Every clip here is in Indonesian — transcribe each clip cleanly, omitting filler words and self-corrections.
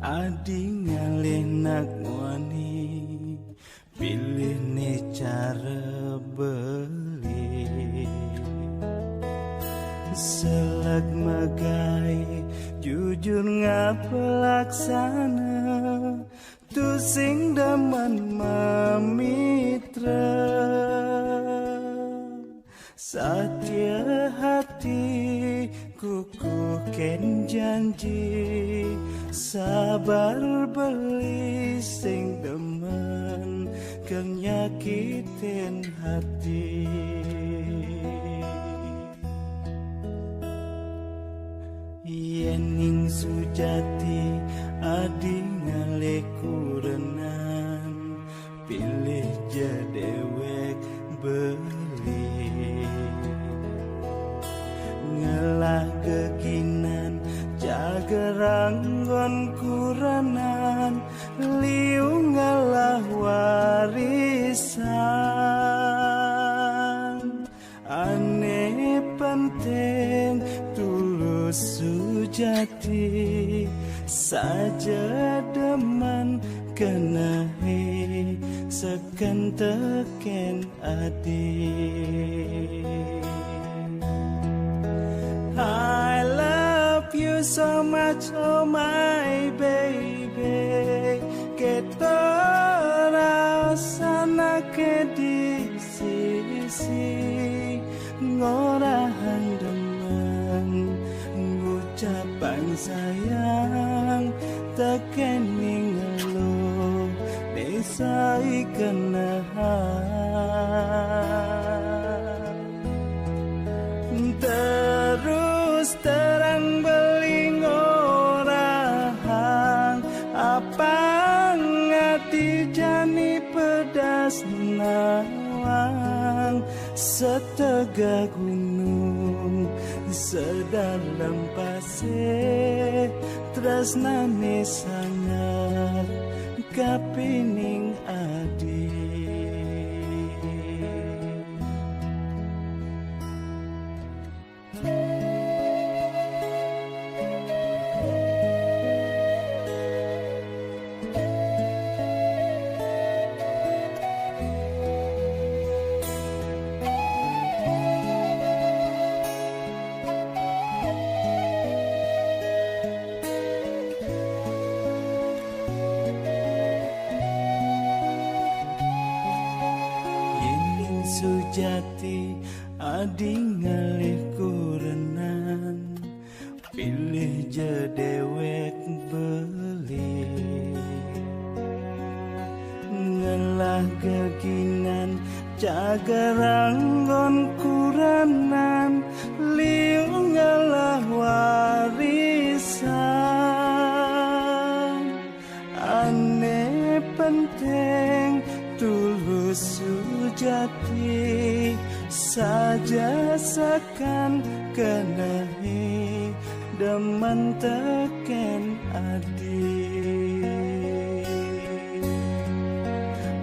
adi ngalih nak wani pilih nih cara beli selak magai jujur ngapelaksana tu sing daman mamitra satya hati kukuhken janji sabar beli sing demen kang nyakitin hati yening sujati adi ngalih kurenan pilih jedewek beli ngelah keginan jaga ranggon kuranan liu ngalah warisan aneh penting tulus sujati saja deman kenahi seken teken adik I love you so much, oh my baby. Kita rasana ke di sisi ngorahan demen ngucapan sayang teken ngeluh desai kenahan terus terang beling orang apa ngati jani pedas nawang setega gunung sedalam pasir tresnane sangat kapining adik sujati adi ngalih kurenan pilih jedewek beli ngelah keginan jaga ranggon kuranan liu ngalah warisan aneh penting tulus sujati saja sekan kenahi demen teken adik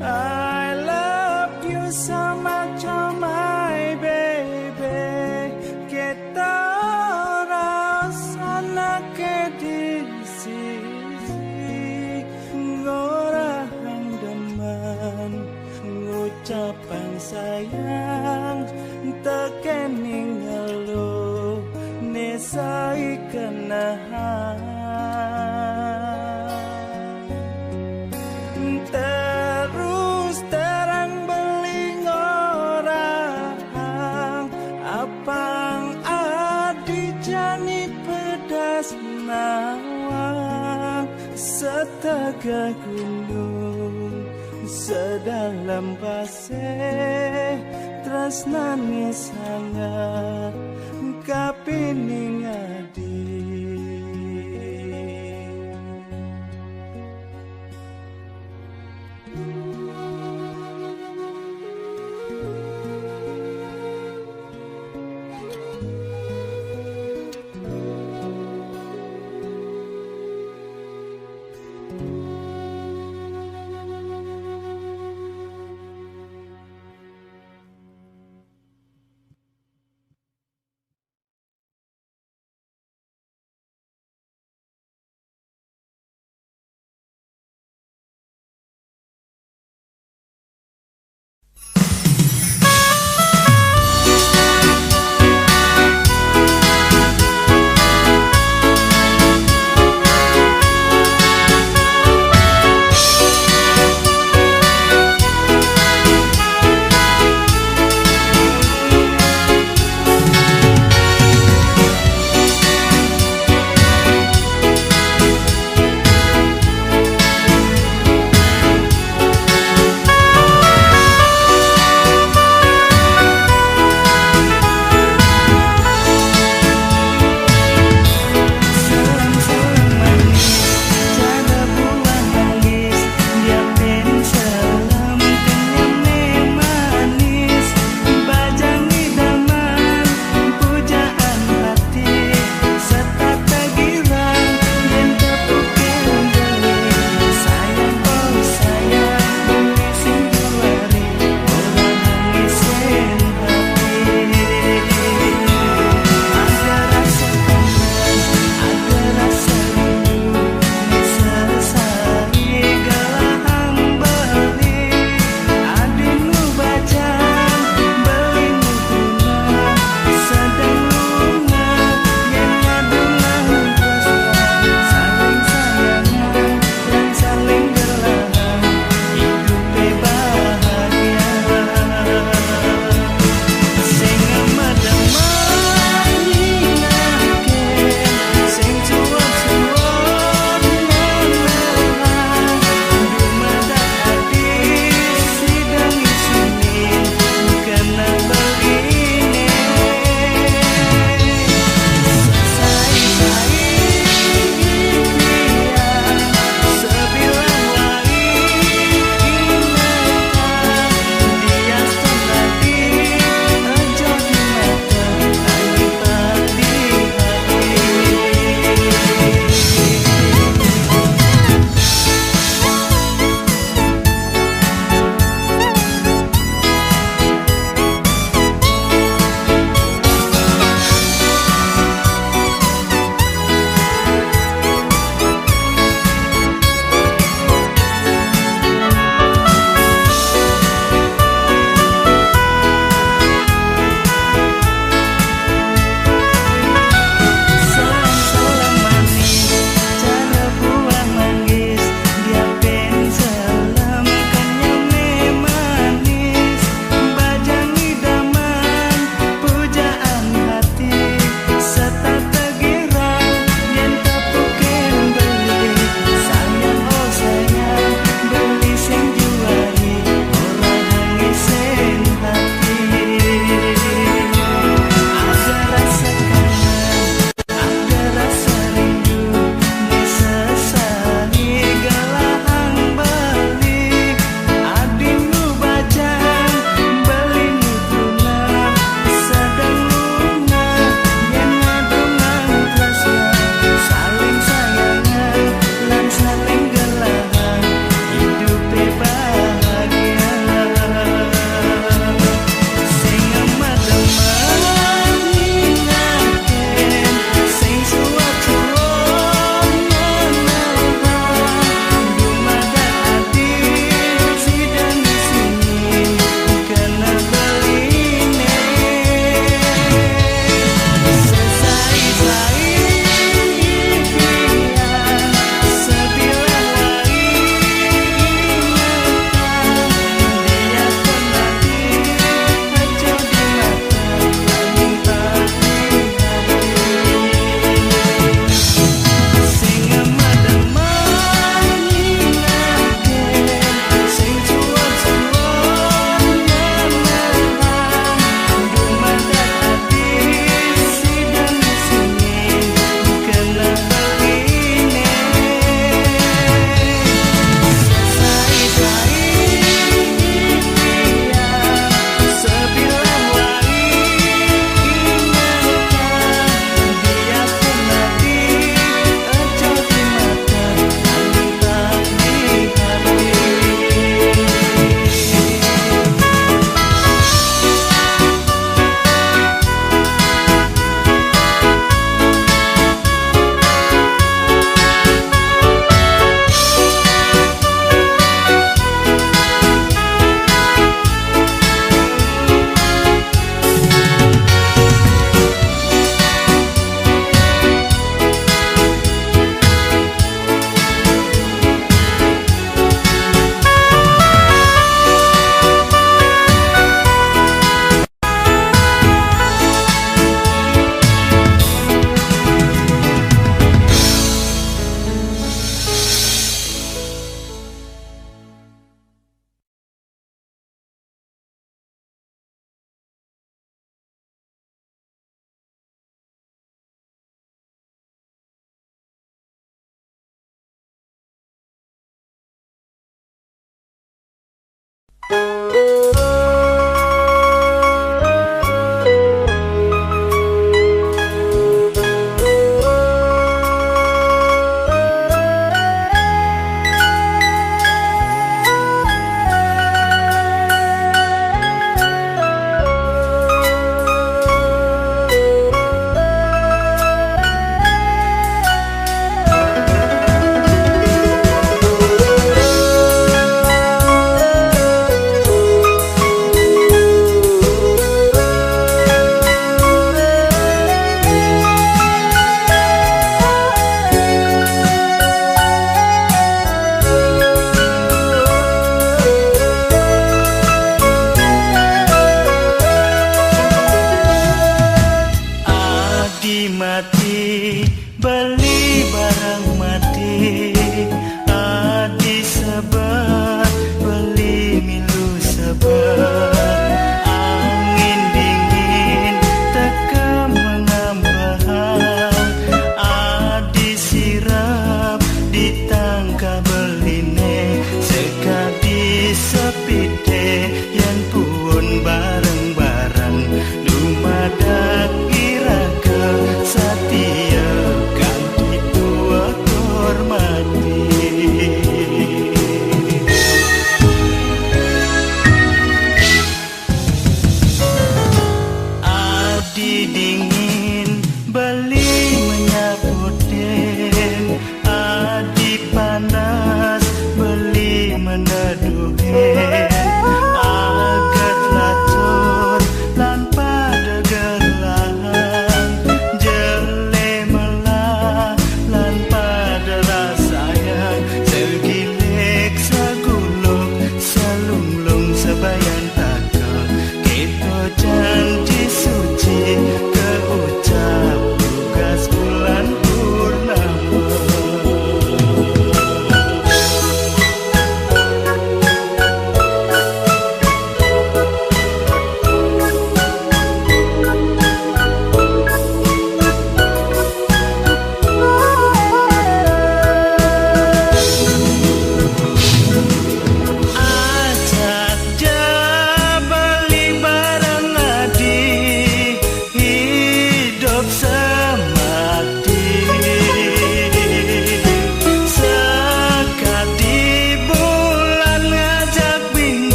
I love you so much oh my baby kita rasana ke di sisi ngorahan demen ngucapan sayang tekening ngeluh nesai kenahan terus terang beling orang apang adi jani pedas nawang setega gunung sedalam pasir tresnane sangat kapining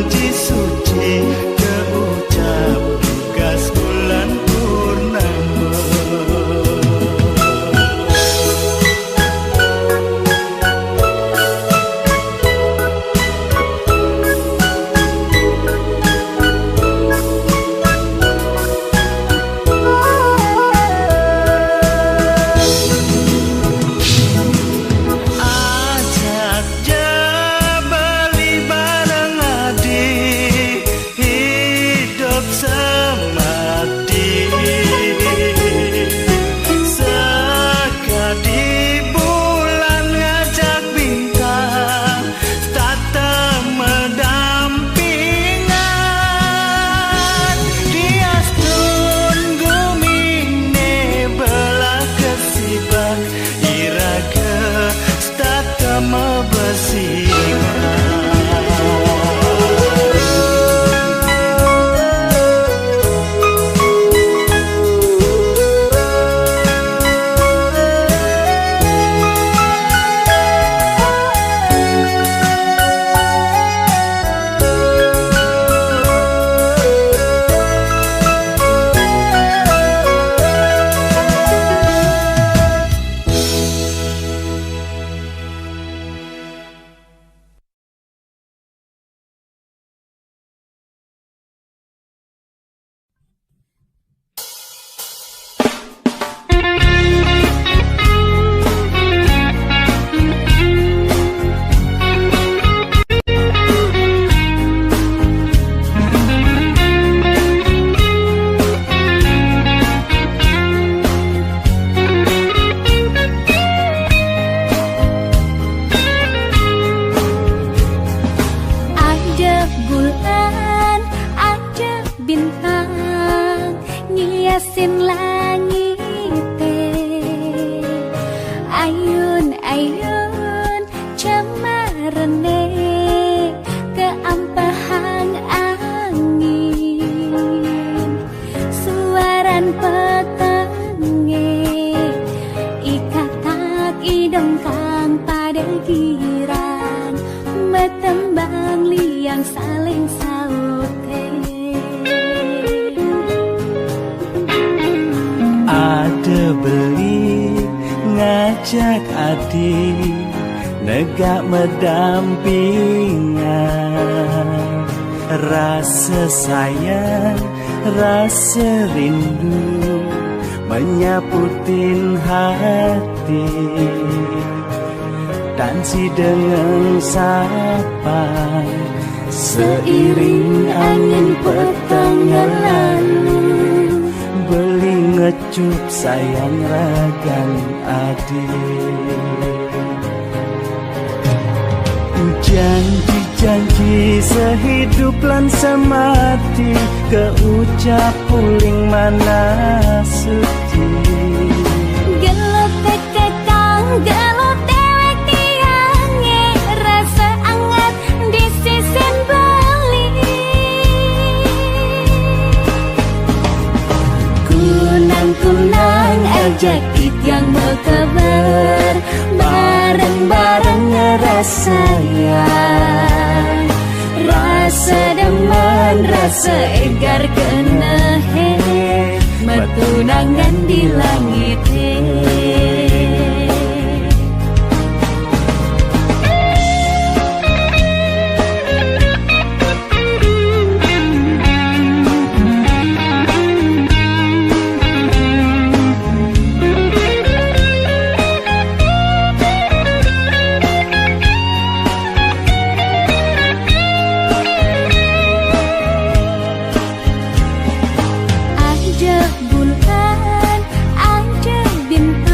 janji suci keucap tugas bulan purnama. Ajak je beli bareng adik, hidup semati. Sekali bulan ngajak bintang, tata mendampingan. Dias tunggu mine belah kesibak, iraga tata mebesikan. Ada bulan, ada bintang, ngiasin langit. Ayun-ayun cemarene keampahang angin. Suaran petenge ikatak idong kang pada girang, metembang liang saling saute. Ada beli ngajak adik, negak mendampingan. Rasa sayang, rasa rindu menyaputin hati. Dansi dengan sapa, seiring angin petang lalu, beli ngecup sayang ragan adik. Janji-janji sehidup lan semati, keucap puling mana suci. Gelut kekang, gelut dewek tiange, rasa anget di sisin bali. Kunang-kunang ajak yang mekeber, bareng-bareng ngerasayang. Rasa demen, rasa egar kenehe, metunangan di langit. Ada bulan, ada bintang,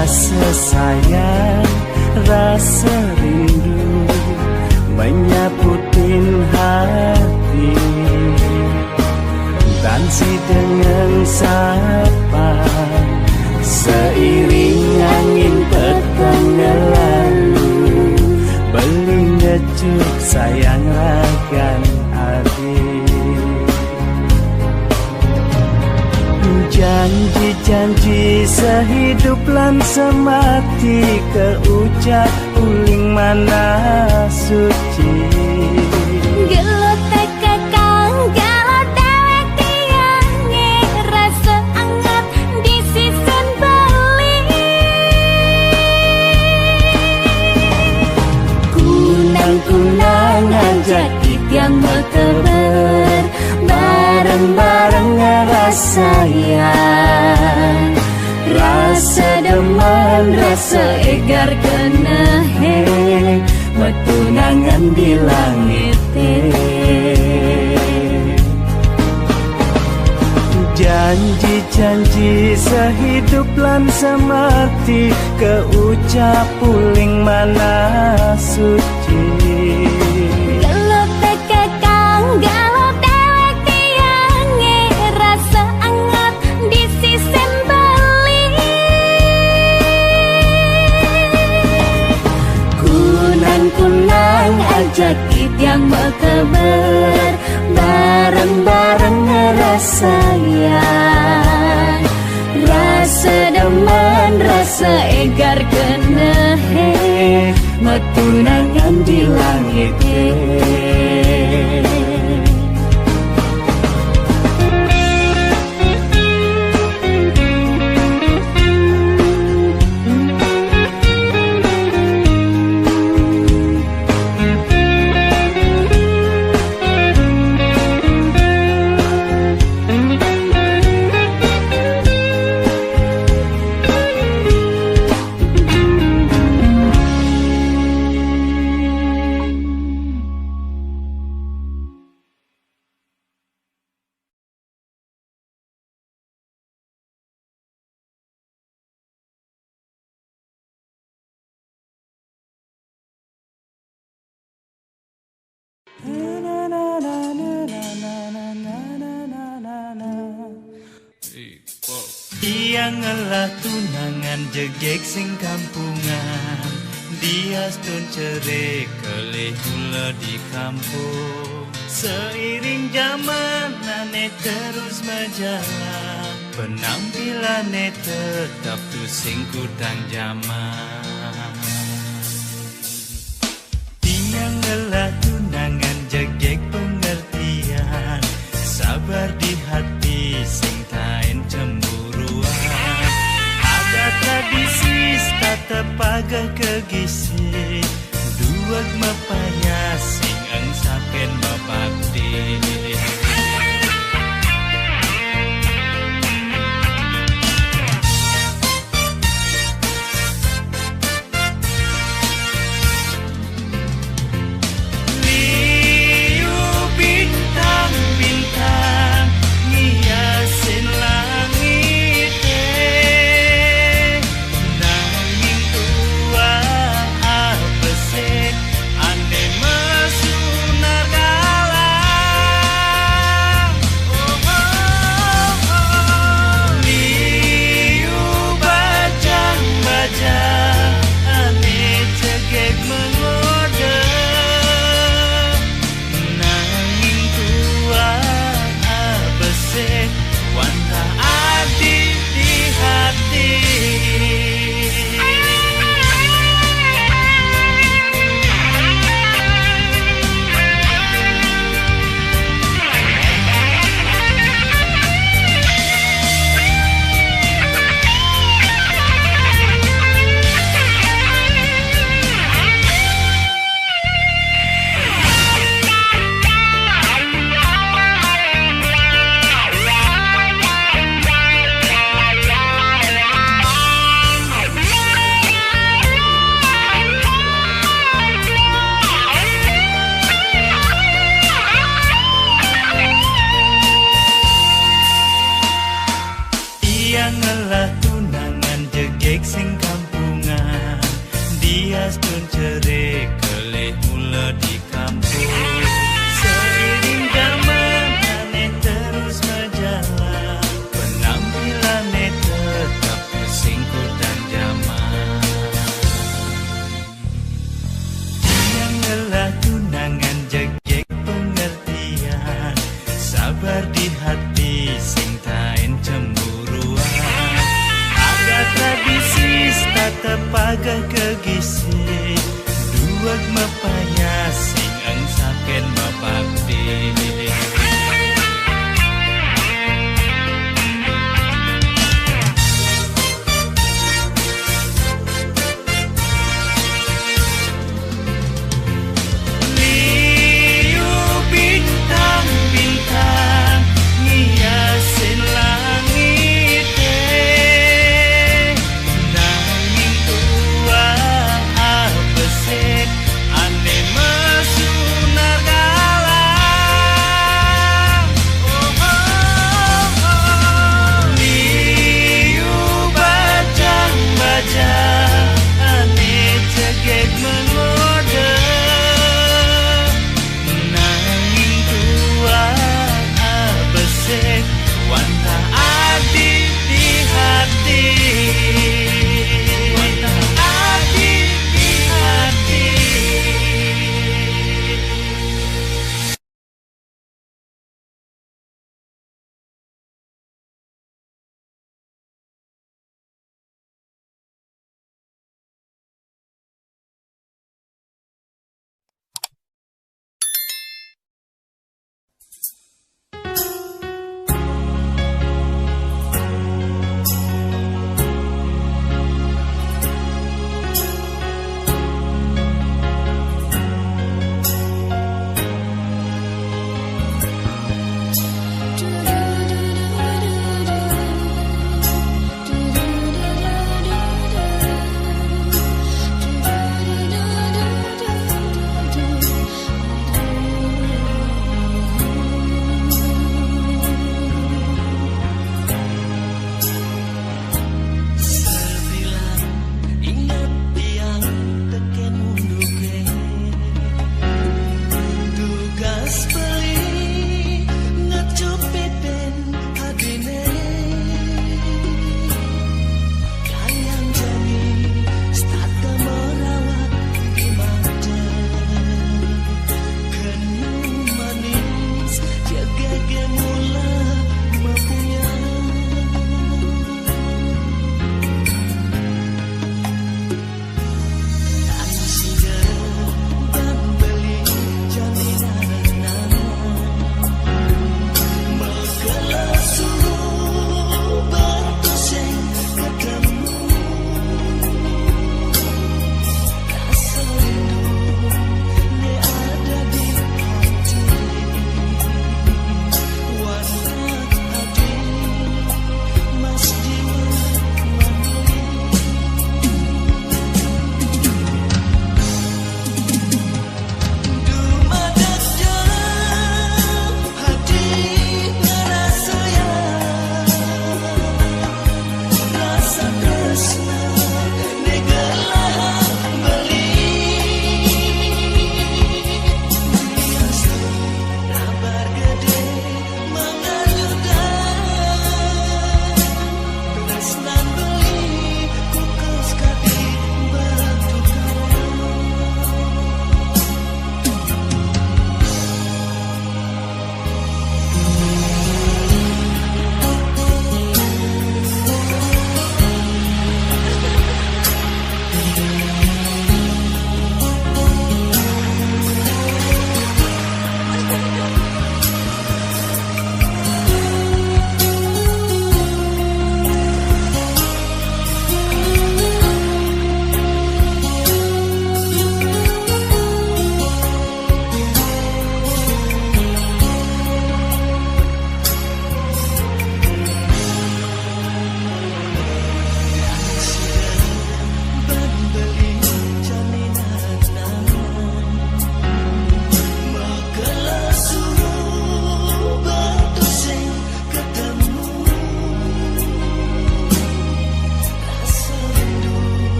Rasa sayang, rasa rindu menyaputin hati, dan si dengan sapa seiring angin petang lalu, beli ngecuk sayang rakan adik. Janji-janji sehidup lan semati, keucap uling mana suci. Gelut tekekang galau dewek tiange, rasa anget di sisen bali. Kunang-kunang ajak yang berkebar, bareng-bareng ngerasayang. Rasa demen, rasa egar kenehe, metunangan di langit. Janji-janji sehidup lan semati, keucap uling mana suci. Gelut tekekang galau dewek tiange, rasa anget di sisen bali. Kunang-kunang ajak yang berkebar, bareng-bareng ngerasayang. Rasa demen, rasa egar kenehe, metunangan di langit. Iyangelah tunangan jegek sing kampungan, dia stun cerik kelih mula di kampung. Seiring zaman ane terus berjalan, penampilannya tetap tu sing kutang zaman. Iyangelah tunangan jegek pengertian, sabar di hati sing tain cemburuan. Ada tradisi tetap agak kegisi, duak mapanya sing engsaken babakti. Ane mesunar galau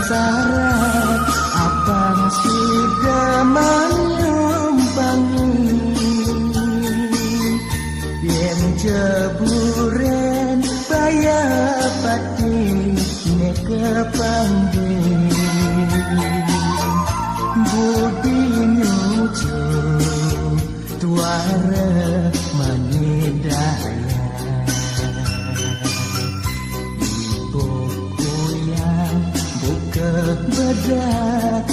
sarat abang sudah menyumbangi yen jeburen bayar pati ne kepanggih budi nyucu tuara manidaya bedak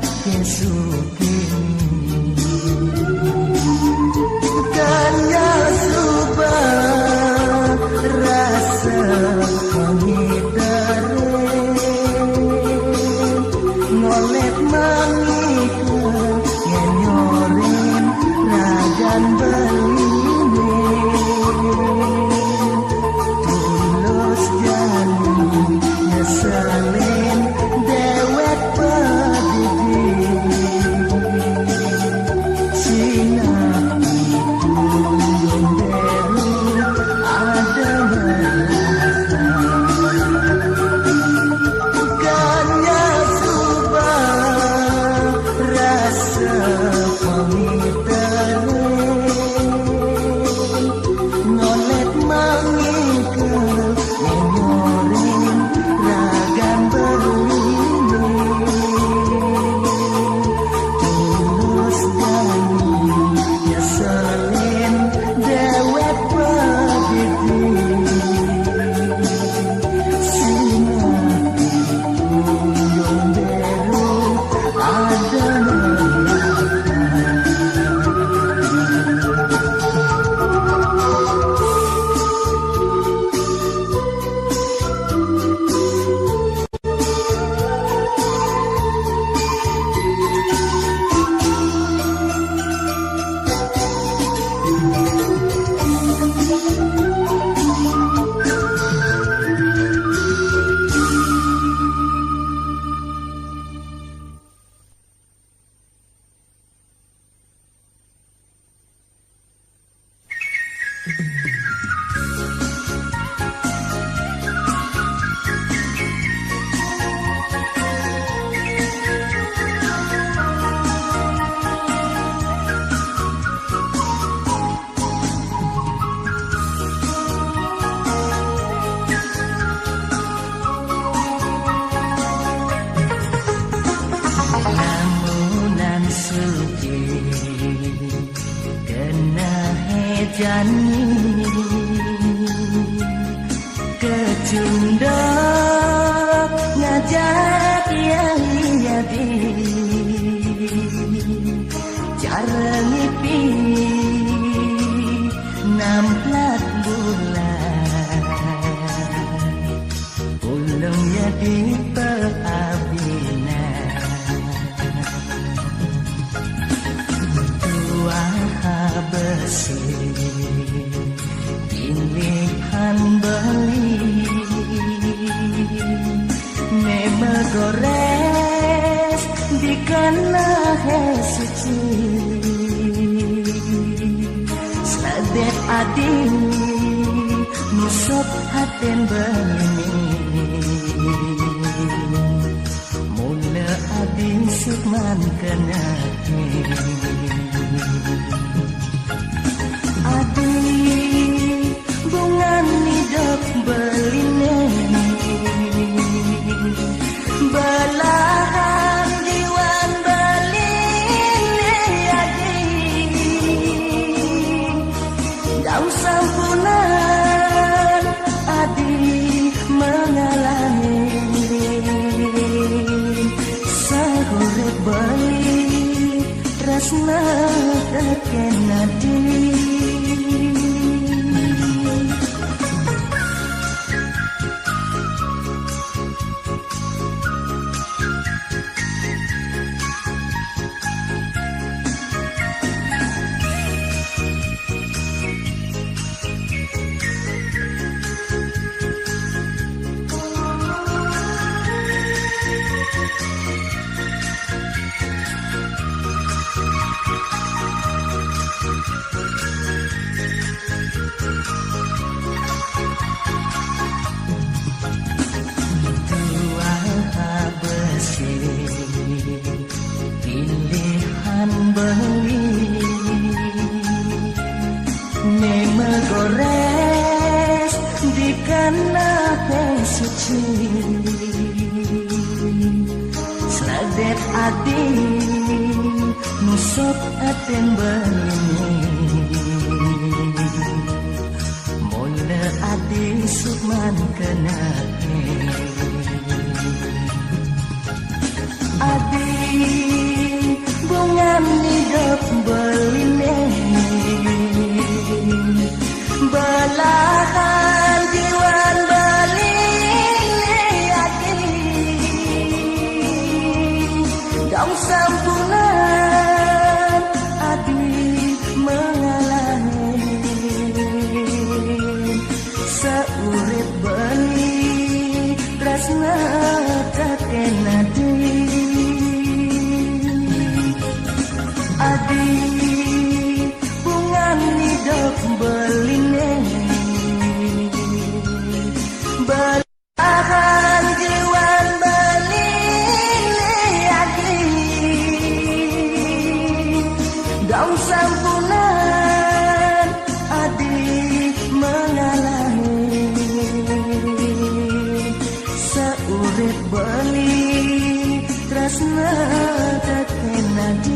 kesukini kaya subah rasa mengitarin nolet mangikan enyorin ragan beline tulus dan ngeselin dewek jani kecundang ngajak yang jadi cara ngipi nampak lat bulan ulungnya di pelabinan dua besi pilihan beli memang gores dikana suci sadet adi nusop haten beli mula adi sukman kena adi bunga nidok beline belahan diwan beline adi daun sampunan adi mengalami sahurep beli rasna terkena di pilihan beli memang gores dikana suci sadet adi nusop aten beli mula adi sukman kena adi bunga nidok beline belahan diwan beline adi daun sampunan adi mengalami seurip beli tresna terkena di adi bunga nidok beline belahan jiwan beline adi daun sampunan adi mengalami seurip beli tresna terkena di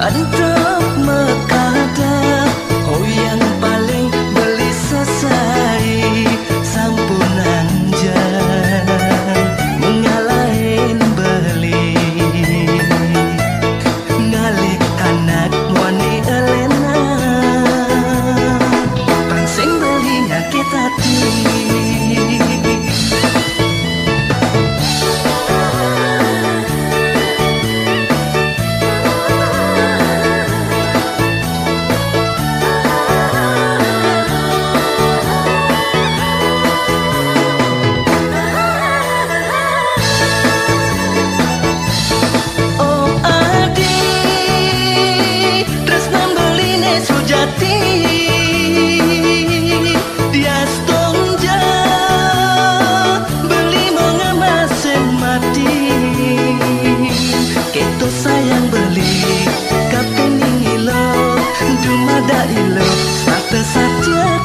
Untuk mekada, oh yang paling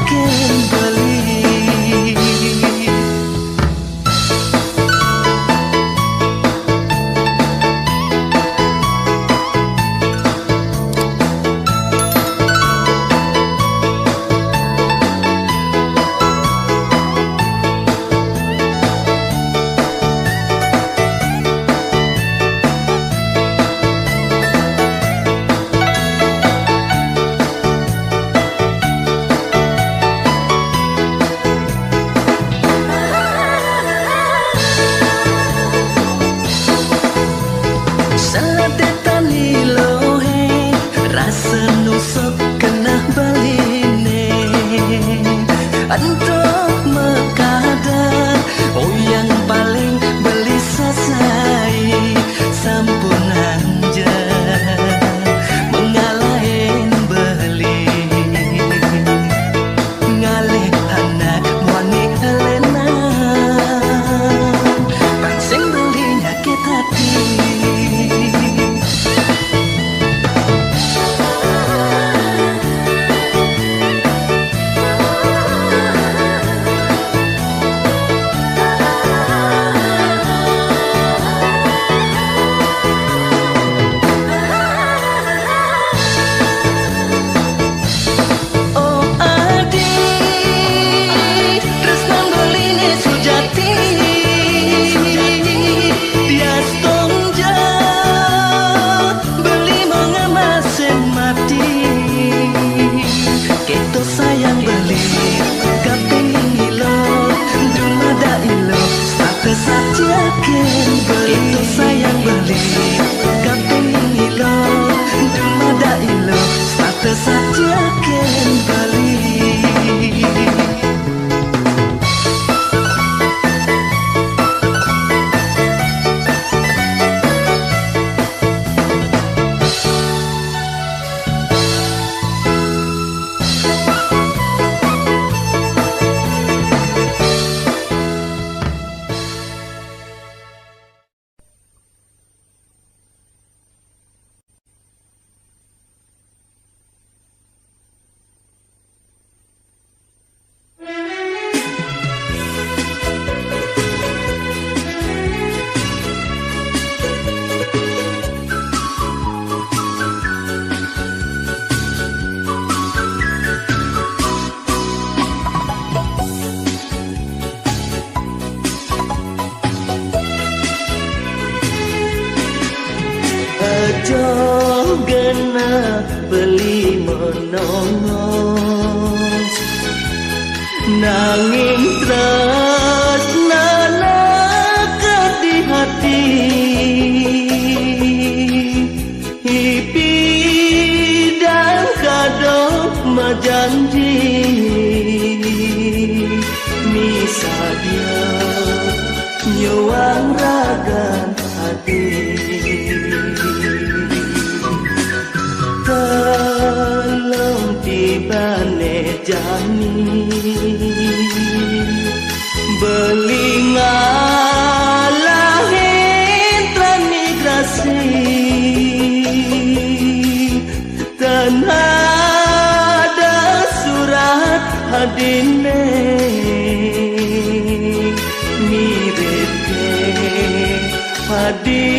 ken beli. Beli menongos nanging tresnana di hati hipi dan kadok majanji misalnya nyuang ragan hati telung tibane jani beli ngalahin transmigrasi tanada surat hadine mirip ke hadi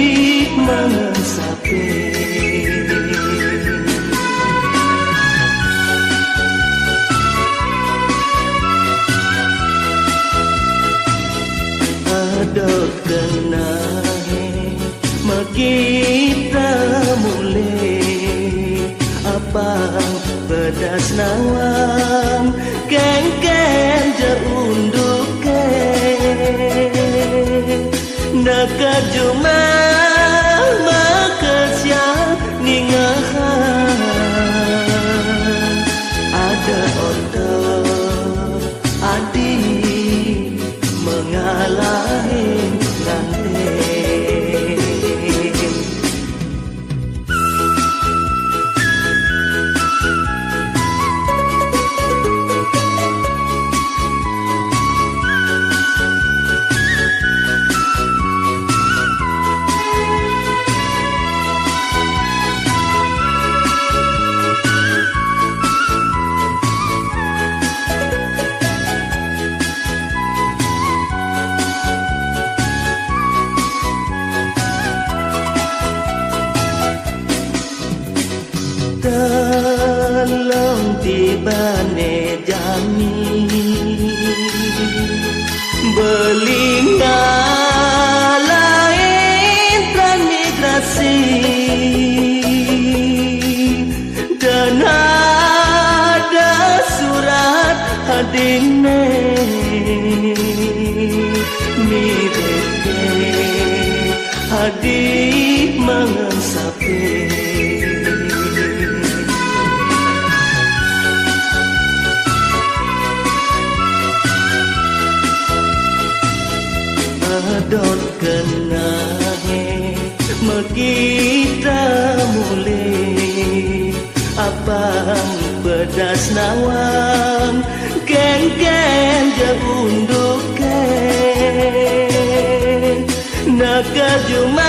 mensape kenai kita mulai apa pedas nawang keng-keng jaunduk ke nak juma makasih ningahan ada otak adik mengalahin bane jami belingalain transmigrasi dan ada surat hadine mireke hadir mengesape adon kenahe mekita mulai abang bedas nawang geng-geng jabunduk naga juma